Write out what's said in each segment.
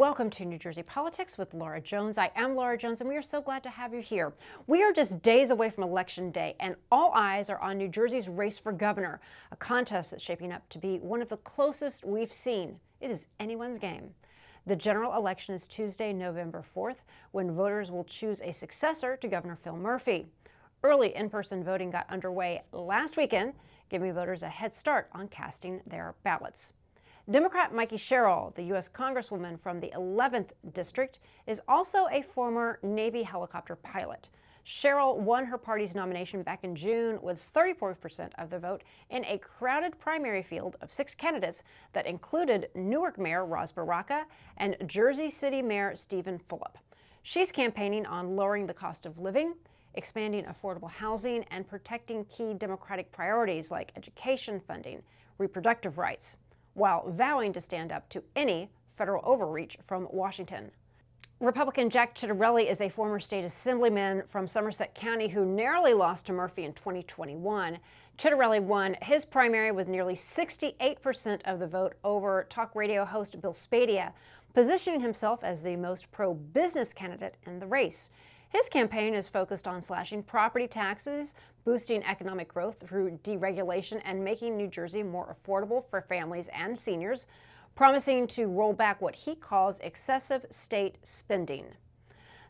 Welcome to New Jersey Politics with Laura Jones. I am Laura Jones, and we are so glad to have you here. We are just days away from Election Day, and all eyes are on New Jersey's race for governor, a contest that's shaping up to be one of the closest we've seen. It is anyone's game. The general election is Tuesday, November 4th, when voters will choose a successor to Governor Phil Murphy. Early in-person voting got underway last weekend, giving voters a head start on casting their ballots. Democrat Micah Sherrill, the U.S. Congresswoman from the 11th District, is also a former Navy helicopter pilot. Sherrill won her party's nomination back in June with 34% of the vote in a crowded primary field of 6 candidates that included Newark Mayor Ros Baraka and Jersey City Mayor Stephen Fulop. She's campaigning on lowering the cost of living, expanding affordable housing, and protecting key Democratic priorities like education funding, reproductive rights, while vowing to stand up to any federal overreach from Washington. Republican Jack Ciattarelli is a former state assemblyman from Somerset County who narrowly lost to Murphy in 2021. Ciattarelli won his primary with nearly 68% of the vote over talk radio host Bill Spadea, positioning himself as the most pro-business candidate in the race. His campaign is focused on slashing property taxes, boosting economic growth through deregulation, and making New Jersey more affordable for families and seniors, promising to roll back what he calls excessive state spending.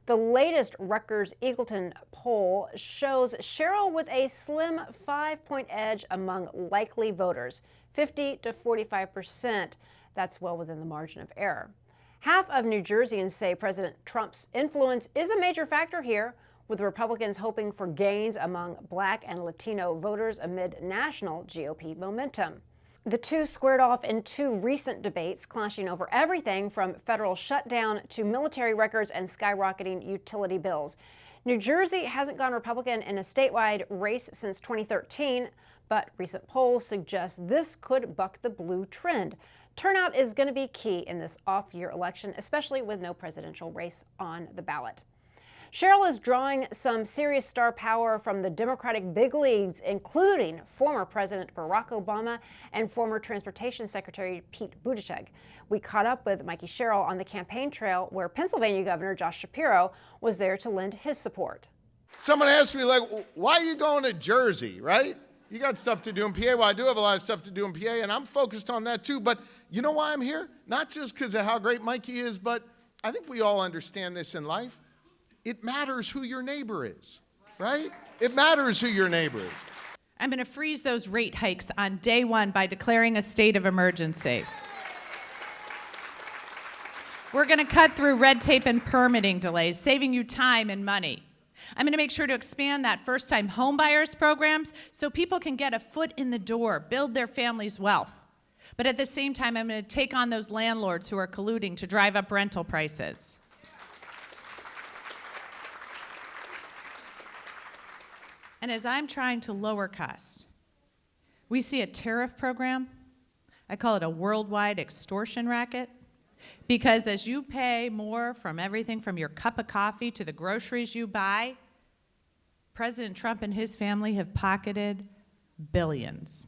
The latest Rutgers-Eagleton poll shows Sherrill with a slim 5-point edge among likely voters, 50 to 45%. That's well within the margin of error. Half of New Jerseyans say President Trump's influence is a major factor here, with Republicans hoping for gains among Black and Latino voters amid national GOP momentum. The two squared off in 2 recent debates, clashing over everything from federal shutdown to military records and skyrocketing utility bills. New Jersey hasn't gone Republican in a statewide race since 2013, but recent polls suggest this could buck the blue trend. Turnout is going to be key in this off-year election, especially with no presidential race on the ballot. Sherrill is drawing some serious star power from the Democratic big leagues, including former President Barack Obama and former Transportation Secretary Pete Buttigieg. We caught up with Micah Sherrill on the campaign trail where Pennsylvania Governor Josh Shapiro was there to lend his support. Someone asked me, like, why are you going to Jersey, right? You got stuff to do in PA. Well, I do have a lot of stuff to do in PA, and I'm focused on that too. But you know why I'm here? Not just because of how great Mikie is, but I think we all understand this in life. It matters who your neighbor is, right? It matters who your neighbor is. I'm going to freeze those rate hikes on day one by declaring a state of emergency. We're going to cut through red tape and permitting delays, saving you time and money. I'm going to make sure to expand that first-time homebuyers programs so people can get a foot in the door, build their family's wealth. But at the same time, I'm going to take on those landlords who are colluding to drive up rental prices. And as I'm trying to lower costs, we see a tariff program. I call it a worldwide extortion racket. Because as you pay more from everything from your cup of coffee to the groceries you buy, President Trump and his family have pocketed billions.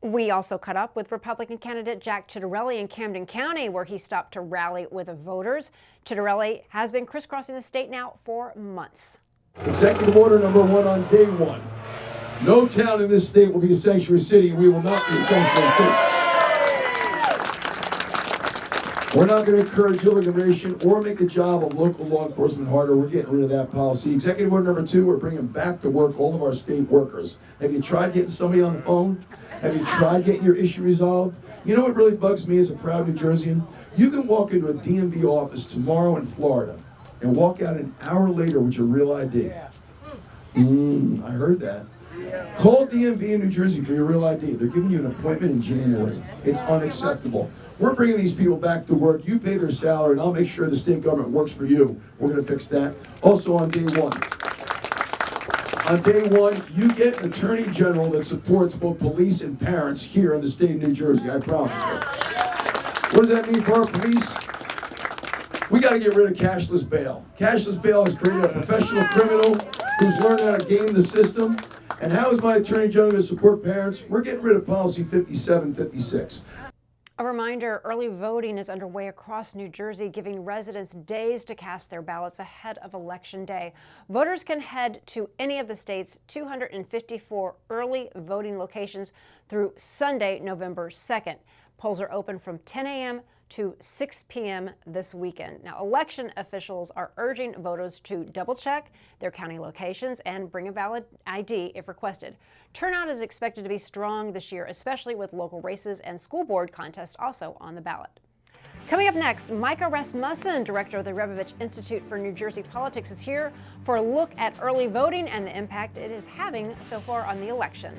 We also caught up with Republican candidate Jack Ciattarelli in Camden County, where he stopped to rally with the voters. Ciattarelli has been crisscrossing the state now for months. Executive order number 1 on day 1. No town in this state will be a sanctuary city, and we will not be a sanctuary state. We're not going to encourage immigration or make the job of local law enforcement harder. We're getting rid of that policy. Executive order number 2, we're bringing back to work all of our state workers. Have you tried getting somebody on the phone? Have you tried getting your issue resolved? You know what really bugs me as a proud New Jerseyan? You can walk into a DMV office tomorrow in Florida and walk out an hour later with your real ID. I heard that. Call DMV in New Jersey for your real ID. They're giving you an appointment in January. It's unacceptable. We're bringing these people back to work. You pay their salary, and I'll make sure the state government works for you. We're going to fix that. Also on day 1. On day 1, you get an attorney general that supports both police and parents here in the state of New Jersey. I promise you. What does that mean for our police? We got to get rid of cashless bail. Cashless bail has created a professional criminal who's learned how to game the system. And how is my attorney general going to support parents? We're getting rid of policy 5756. A reminder, early voting is underway across New Jersey, giving residents days to cast their ballots ahead of Election Day. Voters can head to any of the state's 254 early voting locations through Sunday, November 2nd. Polls are open from 10 a.m. to 6 p.m. this weekend. Now, election officials are urging voters to double-check their county locations and bring a valid ID if requested. Turnout is expected to be strong this year, especially with local races and school board contests also on the ballot. Coming up next, Micah Rasmussen, director of the Rebovich Institute for New Jersey Politics, is here for a look at early voting and the impact it is having so far on the election.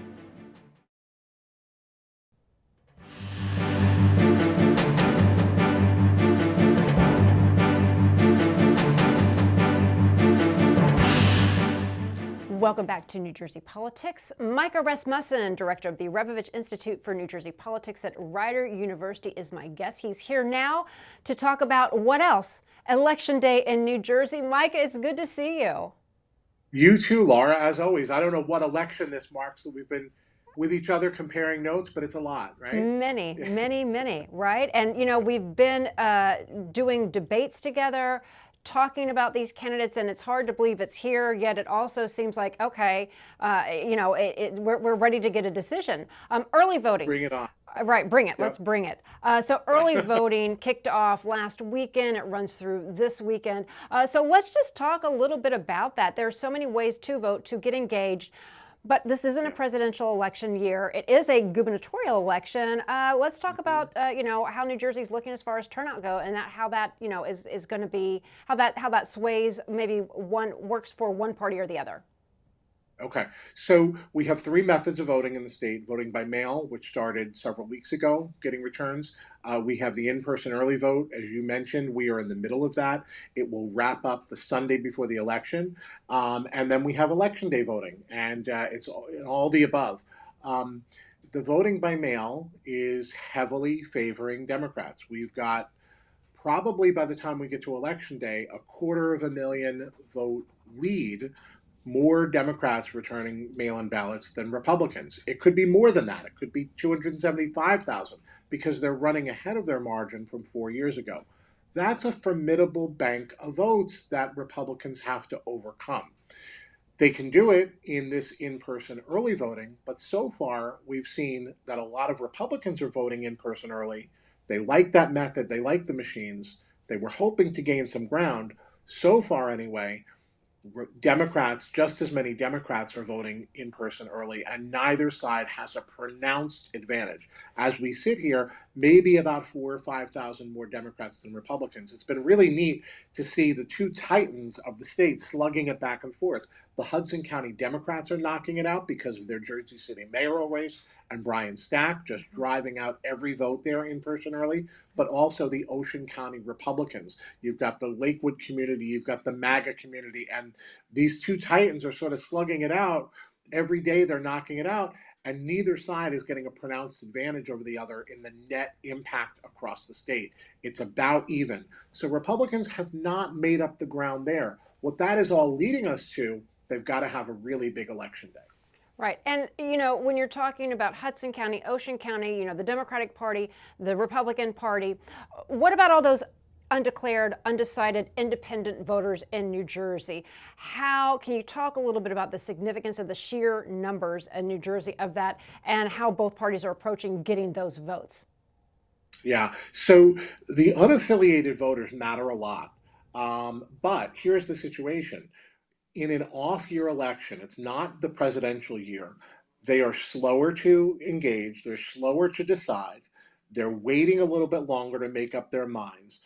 Welcome back to New Jersey Politics. Micah Rasmussen, director of the Rebovich Institute for New Jersey Politics at Rider University, is my guest. He's here now to talk about what else? Election Day in New Jersey. Micah, it's good to see you. You too, Laura, as always. I don't know what election this marks, so we've been with each other comparing notes, but it's a lot, right? Many, right? And, we've been doing debates together, talking about these candidates, and it's hard to believe it's here, yet it also seems like, okay, we're ready to get a decision. Early voting. Bring it on. Right, bring it. Yep. Let's bring it. So early voting kicked off last weekend. It runs through this weekend. So let's just talk a little bit about that. There are so many ways to vote, to get engaged. But this isn't a presidential election year. It is a gubernatorial election. Let's talk about how New Jersey's looking as far as turnout go, and how that is going to be, how that sways, maybe one works for one party or the other. Okay, so we have three methods of voting in the state: voting by mail, which started several weeks ago, getting returns. We have the in-person early vote. As you mentioned, we are in the middle of that. It will wrap up the Sunday before the election. And then we have Election Day voting, and it's all the above. The voting by mail is heavily favoring Democrats. We've got probably, by the time we get to Election Day, 250,000 vote lead. More Democrats returning mail-in ballots than Republicans. It could be more than that. It could be 275,000 because they're running ahead of their margin from 4 years ago. That's a formidable bank of votes that Republicans have to overcome. They can do it in this in-person early voting, but so far we've seen that a lot of Republicans are voting in-person early. They like that method. They like the machines. They were hoping to gain some ground. So far anyway, Democrats, just as many Democrats are voting in person early, and neither side has a pronounced advantage. As we sit here, maybe about 4,000 or 5,000 more Democrats than Republicans. It's been really neat to see the two titans of the state slugging it back and forth. The Hudson County Democrats are knocking it out because of their Jersey City mayoral race and Brian Stack just driving out every vote there in person early, but also the Ocean County Republicans. You've got the Lakewood community, you've got the MAGA community, and these two titans are sort of slugging it out. Every day they're knocking it out, and neither side is getting a pronounced advantage over the other in the net impact across the state. It's about even. So Republicans have not made up the ground there. What that is all leading us to, they've got to have a really big election day. Right. And, when you're talking about Hudson County, Ocean County, the Democratic Party, the Republican Party, what about all those undeclared, undecided, independent voters in New Jersey? How can you talk a little bit about the significance of the sheer numbers in New Jersey of that, and how both parties are approaching getting those votes? Yeah. So the unaffiliated voters matter a lot. But here's the situation. In an off-year election, it's not the presidential year. They are slower to engage. They're slower to decide. They're waiting a little bit longer to make up their minds.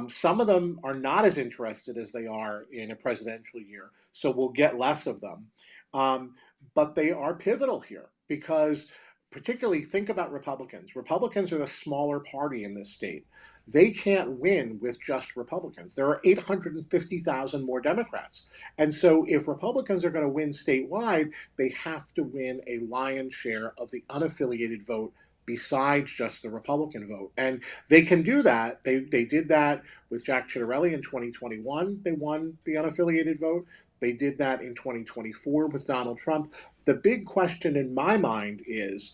Some of them are not as interested as they are in a presidential year, so we'll get less of them. But they are pivotal here because, particularly, think about Republicans. Republicans are the smaller party in this state. They can't win with just Republicans. There are 850,000 more Democrats. And so if Republicans are going to win statewide, they have to win a lion's share of the unaffiliated vote besides just the Republican vote. And they can do that. They did that with Jack Ciattarelli in 2021. They won the unaffiliated vote. They did that in 2024 with Donald Trump. The big question in my mind is,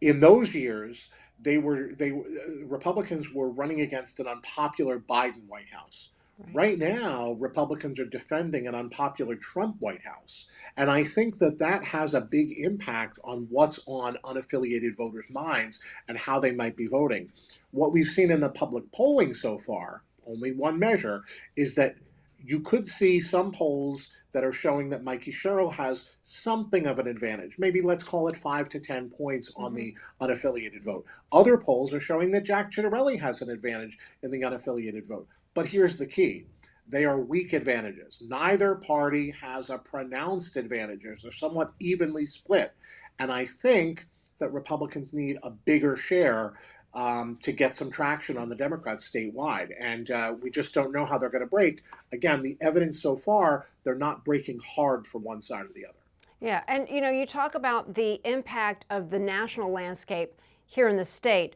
In those years, Republicans were running against an unpopular Biden White House. Right now, Republicans are defending an unpopular Trump White House. And I think that that has a big impact on what's on unaffiliated voters' minds and how they might be voting. What we've seen in the public polling so far, only one measure, is that you could see some polls that are showing that Sherrill has something of an advantage. Maybe let's call it 5 to 10 points on the unaffiliated vote. Other polls are showing that Ciattarelli has an advantage in the unaffiliated vote. But here's the key. They are weak advantages. Neither party has a pronounced advantage. They're somewhat evenly split. And I think that Republicans need a bigger share to get some traction on the Democrats statewide. And we just don't know how they're going to break. Again, the evidence so far, they're not breaking hard from one side or the other. Yeah, and you talk about the impact of the national landscape here in the state.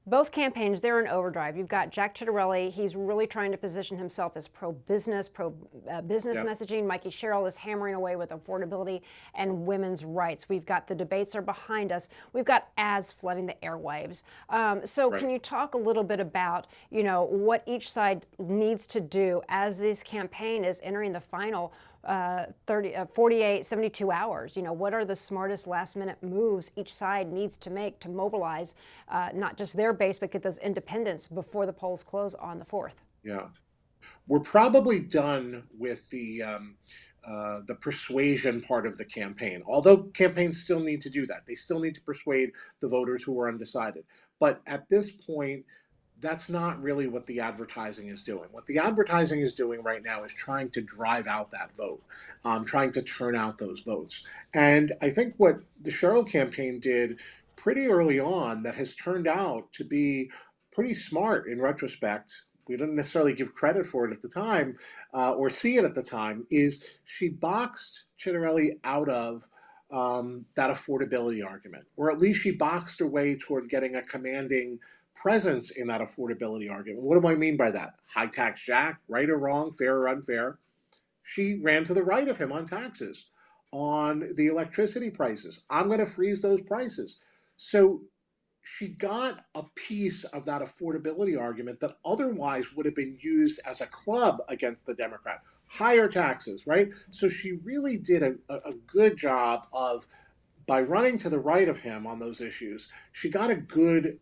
Both campaigns, they're in overdrive. You've got Jack Ciattarelli. He's really trying to position himself as pro-business, pro-business messaging. Mikie Sherrill is hammering away with affordability and women's rights. We've got the debates are behind us. We've got ads flooding the airwaves. Can you talk a little bit about, what each side needs to do as this campaign is entering the final 48, 72 hours? What are the smartest last minute moves each side needs to make to mobilize not just their base, but get those independents before the polls close on the 4th? Yeah. We're probably done with the persuasion part of the campaign, although campaigns still need to do that. They still need to persuade the voters who are undecided. But at this point, that's not really what the advertising is doing. What the advertising is doing right now is trying to drive out that vote, trying to turn out those votes. And I think what the Sherrill campaign did pretty early on that has turned out to be pretty smart in retrospect, we didn't necessarily give credit for it at the time or see it at the time, is she boxed Ciattarelli out of that affordability argument, or at least she boxed her way toward getting a commanding presence in that affordability argument. What do I mean by that? High tax Jack, right or wrong, fair or unfair? She ran to the right of him on taxes, on the electricity prices. I'm going to freeze those prices. So she got a piece of that affordability argument that otherwise would have been used as a club against the Democrat. Higher taxes, right? So she really did a good job of, by running to the right of him on those issues, she got a good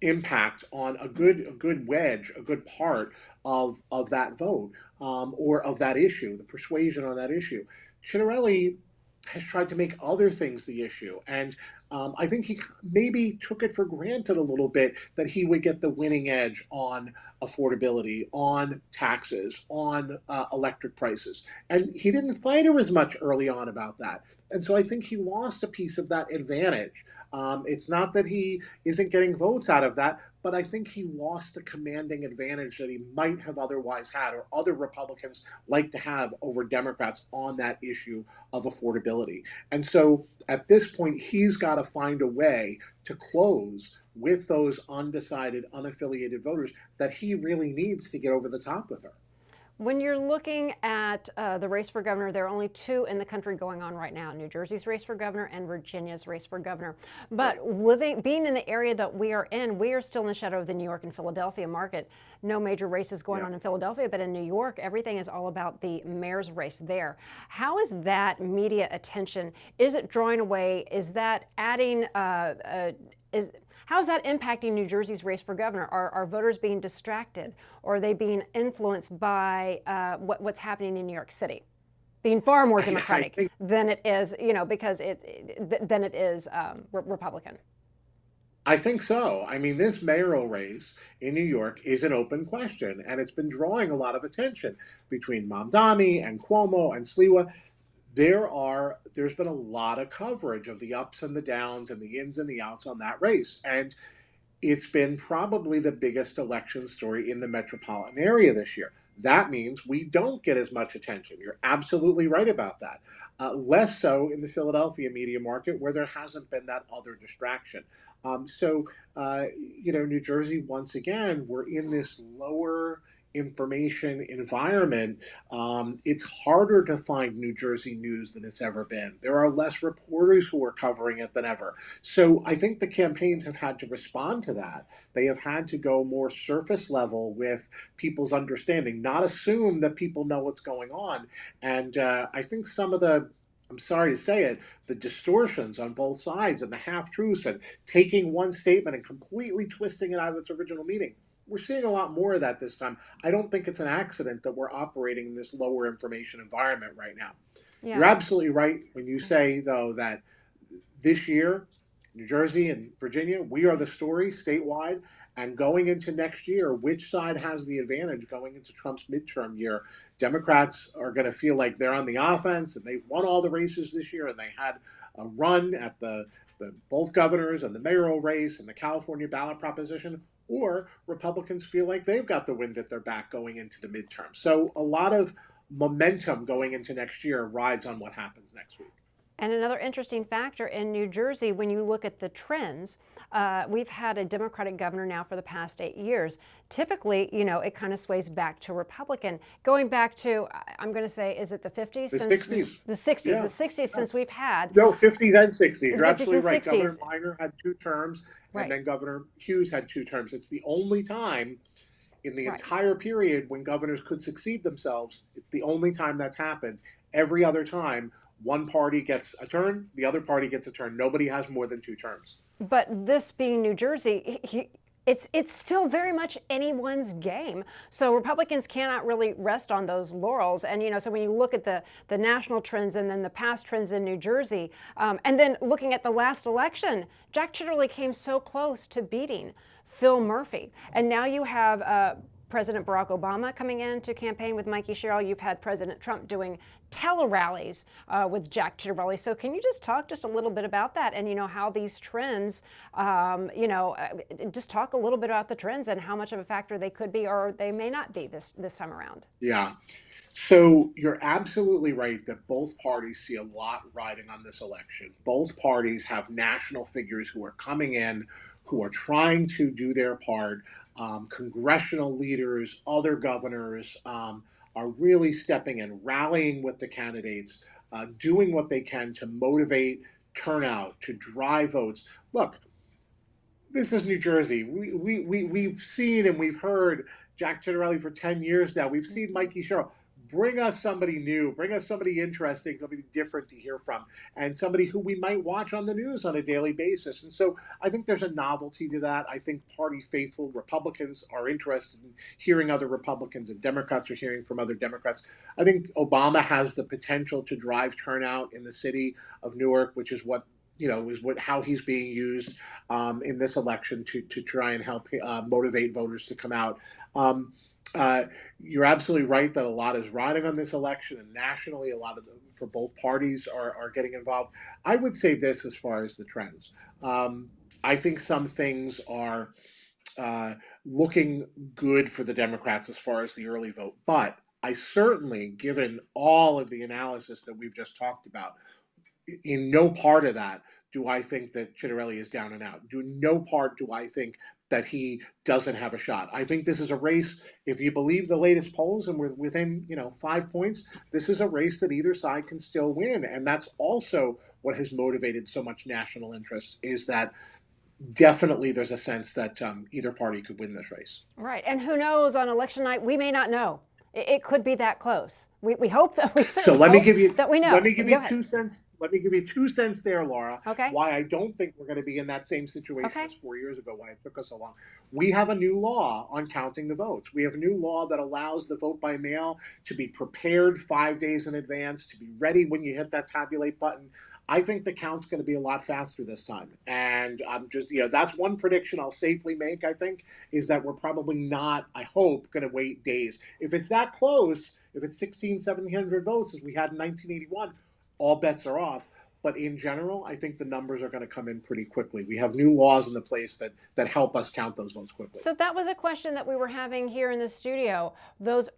impact on a good wedge, a good part of that vote or of that issue, the persuasion on that issue. Ciattarelli has tried to make other things the issue, and I think he maybe took it for granted a little bit that he would get the winning edge on affordability, on taxes, on electric prices, and he didn't fight her as much early on about that, and so I think he lost a piece of that advantage. It's not that he isn't getting votes out of that, but I think he lost the commanding advantage that he might have otherwise had, or other Republicans like to have over Democrats on that issue of affordability. And so at this point, he's got to find a way to close with those undecided, unaffiliated voters that he really needs to get over the top with her. When you're looking at the race for governor, there are only two in the country going on right now: New Jersey's race for governor and Virginia's race for governor. But being in the area that we are in, we are still in the shadow of the New York and Philadelphia market. No major races going on in Philadelphia, but in New York, everything is all about the mayor's race there. How is that media attention? Is it drawing away? Is that adding? How is that impacting New Jersey's race for governor? Are voters being distracted, or are they being influenced by what's happening in New York City, being far more Democratic than it is, than it is Republican? I think so. I mean, this mayoral race in New York is an open question, and it's been drawing a lot of attention between Mamdani and Cuomo and Sliwa. There's been a lot of coverage of the ups and the downs and the ins and the outs on that race. And it's been probably the biggest election story in the metropolitan area this year. That means we don't get as much attention. You're absolutely right about that. Less so in the Philadelphia media market, where there hasn't been that other distraction. New Jersey, once again, we're in this lower information environment, it's harder to find New Jersey news than it's ever been. There are less reporters who are covering it than ever. So I think the campaigns have had to respond to that. They have had to go more surface level with people's understanding, not assume that people know what's going on. And I think some of the, I'm sorry to say it, the distortions on both sides and the half-truths and taking one statement and completely twisting it out of its original meaning. We're seeing a lot more of that this time. I don't think it's an accident that we're operating in this lower information environment right now. Yeah. You're absolutely right when you say, though, that this year, New Jersey and Virginia, we are the story statewide. And going into next year, which side has the advantage going into Trump's midterm year? Democrats are going to feel like they're on the offense and they've won all the races this year and they had a run at the both governors and the mayoral race and the California ballot proposition. Or Republicans feel like they've got the wind at their back going into the midterm. So a lot of momentum going into next year rides on what happens next week. And another interesting factor in New Jersey, when you look at the trends, we've had a Democratic governor now for the past 8 years. Typically, you know, it kind of sways back to Republican. Going back to, I'm going to say, is it the 50s? The 60s. The 60s. Yeah. The 60s since we've had. No, 50s and 60s. You're 50s absolutely and right. 60s. Governor Minor had 2 terms, Right. and then Governor Hughes had 2 terms. It's the only time in the Right. entire period when governors could succeed themselves. It's the only time that's happened. Every other time, one party gets a turn, the other party gets a turn. Nobody has more than 2 terms. But this being New Jersey, it's still very much anyone's game. So Republicans cannot really rest on those laurels. And, you know, so when you look at the national trends and then the past trends in New Jersey, and then looking at the last election, Jack Ciattarelli came so close to beating Phil Murphy. And now you have President Barack Obama coming in to campaign with Mikie Sherrill. You've had President Trump doing tele-rallies with Jack Ciattarelli. So can you just talk just a little bit about that and, you know, how these trends, just talk a little bit about the trends and how much of a factor they could be or they may not be this time around? Yeah. So you're absolutely right that both parties see a lot riding on this election. Both parties have national figures who are coming in, who are trying to do their part. Congressional leaders, other governors are really stepping in, rallying with the candidates, doing what they can to motivate turnout, to drive votes. Look, this is New Jersey. We've seen and we've heard Jack Ciattarelli for 10 years now. We've seen Mikie Sherrill. Bring us somebody new, bring us somebody interesting, somebody different to hear from, and somebody who we might watch on the news on a daily basis. And so I think there's a novelty to that. I think party faithful Republicans are interested in hearing other Republicans and Democrats are hearing from other Democrats. I think Obama has the potential to drive turnout in the city of Newark, which is what how he's being used in this election to try and help motivate voters to come out. You're absolutely right that a lot is riding on this election, and nationally, a lot of for both parties are getting involved. I would say this as far as the trends. I think some things are looking good for the Democrats as far as the early vote, but I certainly, given all of the analysis that we've just talked about, in no part of that do I think that Ciattarelli is down and out. No part do I think that he doesn't have a shot. I think this is a race, if you believe the latest polls and we're within 5 points, this is a race that either side can still win. And that's also what has motivated so much national interest, is that definitely there's a sense that either party could win this race. Right. And who knows, on election night, we may not know. It could be that close. We hope that we certainly So let me hope give you that we know. Let me give Go you ahead. 2 cents. Let me give you 2 cents there, Laura. Okay. Why I don't think we're going to be in that same situation Okay. as 4 years ago, why it took us so long. We have a new law on counting the votes. We have a new law that allows the vote by mail to be prepared 5 days in advance, to be ready when you hit that tabulate button. I think the count's going to be a lot faster this time. And I'm just, that's one prediction I'll safely make, I think, is that we're probably not, I hope, going to wait days. If it's that close, if it's 1,700 votes as we had in 1981, all bets are off. But in general, I think the numbers are going to come in pretty quickly. We have new laws in the place that help us count those votes quickly. So that was a question that we were having here in the studio. Those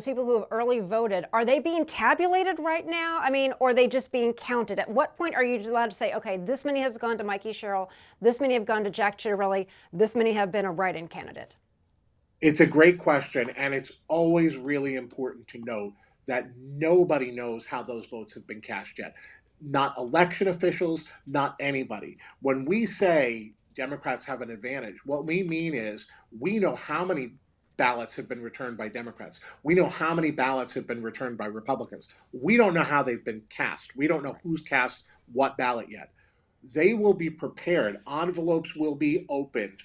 people who have early voted, are they being tabulated right now? I mean, or are they just being counted? At what point are you allowed to say, okay, this many has gone to Mikie Sherrill, this many have gone to Jack Ciattarelli, this many have been a write-in candidate? It's a great question, and it's always really important to note that nobody knows how those votes have been cast yet. Not election officials, not anybody. When we say Democrats have an advantage, what we mean is we know how many ballots have been returned by Democrats. We know how many ballots have been returned by Republicans. We don't know how they've been cast. We don't know who's cast what ballot yet. They will be prepared. Envelopes will be opened,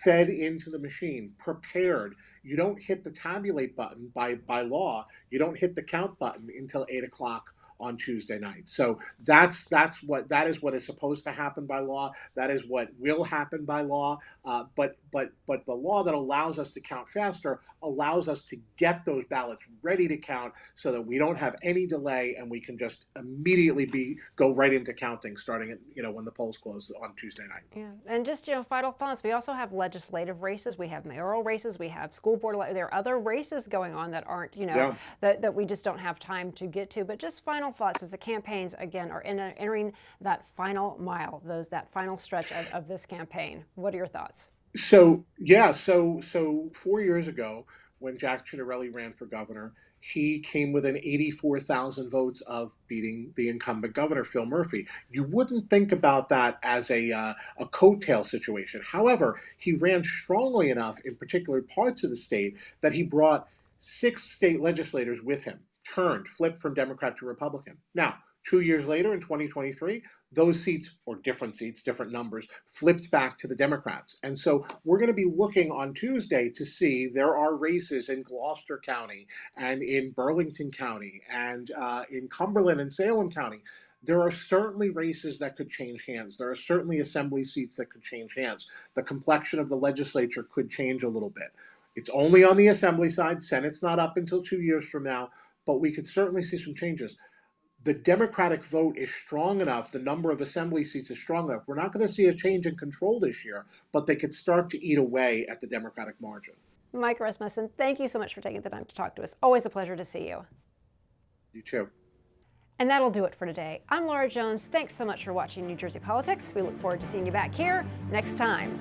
fed into the machine, prepared. You don't hit the tabulate button by law. You don't hit the count button until 8 o'clock on Tuesday night. So that is what is supposed to happen by law. That is what will happen by law. But the law that allows us to count faster allows us to get those ballots ready to count so that we don't have any delay and we can just immediately go right into counting starting at when the polls close on Tuesday night. Yeah, and just final thoughts. We also have legislative races. We have mayoral races. We have school board. There are other races going on that aren't that we just don't have time to get to. But just final thoughts as the campaigns again are entering that final mile, that final stretch of this campaign. What are your thoughts? So 4 years ago, when Jack Ciattarelli ran for governor, he came within 84,000 votes of beating the incumbent governor, Phil Murphy. You wouldn't think about that as a coattail situation. However, he ran strongly enough in particular parts of the state that he brought 6 state legislators with him, flipped from Democrat to Republican. Now, 2 years later, in 2023, those seats, or different seats, different numbers, flipped back to the Democrats. And so we're going to be looking on Tuesday to see there are races in Gloucester County and in Burlington County and in Cumberland and Salem County. There are certainly races that could change hands. There are certainly assembly seats that could change hands. The complexion of the legislature could change a little bit. It's only on the assembly side. Senate's not up until 2 years from now, but we could certainly see some changes. The Democratic vote is strong enough, the number of assembly seats is strong enough. We're not going to see a change in control this year, but they could start to eat away at the Democratic margin. Micah Rasmussen, thank you so much for taking the time to talk to us. Always a pleasure to see you. You too. And that'll do it for today. I'm Laura Jones. Thanks so much for watching New Jersey Politics. We look forward to seeing you back here next time.